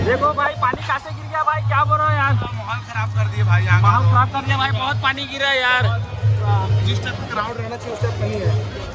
देखो भाई पानी कैसे गिर गया भाई, क्या बोल रहे हो यार। माहौल खराब कर दिए भाई, यहाँ माहौल खराब कर दिया भाई, बहुत पानी गिरा है यार। जिस टाइप का क्राउड रहना चाहिए उस टाइप नहीं है।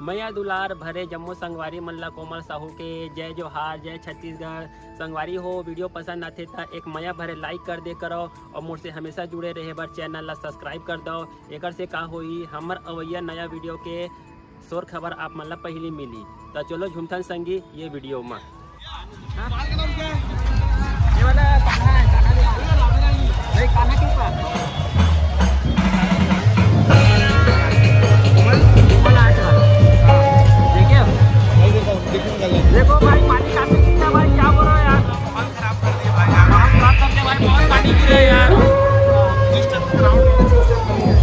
मैया दुलार भरे जम्मू संगवारी मल्ला कोमल साहू के जय जोहार, जय छत्तीसगढ़। संगवारी हो वीडियो पसंद आते था एक मैया भरे लाइक कर दे करो और मुझसे हमेशा जुड़े रहे बर चैनल ला सब्सक्राइब कर दो। एक से का होई हमर अवैया नया वीडियो के शोर खबर आप मन ला पहली मिली। तो चलो झुमथन संगी ये वीडियो में देखो भाई पानी कैसे गिर गया भाई, क्या बोल रहे हो यार। माहौल खराब कर दिए भाई, यहाँ माहौल खराब कर दिया भाई, बहुत पानी गिरा है यार। जिस टाइप का क्राउड रहना चाहिए उस टाइप नहीं है।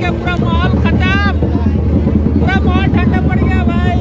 के पूरा माहौल खत्म, पूरा माहौल ठंडा पड़ गया भाई।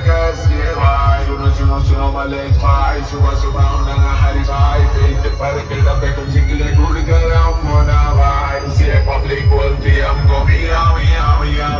कैसे भाई सुनो सुनो सुनो मलेश भाई सुबह सुबह उन्हें हरी भाई पेट पर के डब्बे को चिकले ढूंढ कर हम मोना भाई से पब्लिक बोलती हमको मियाँ मियाँ मियाँ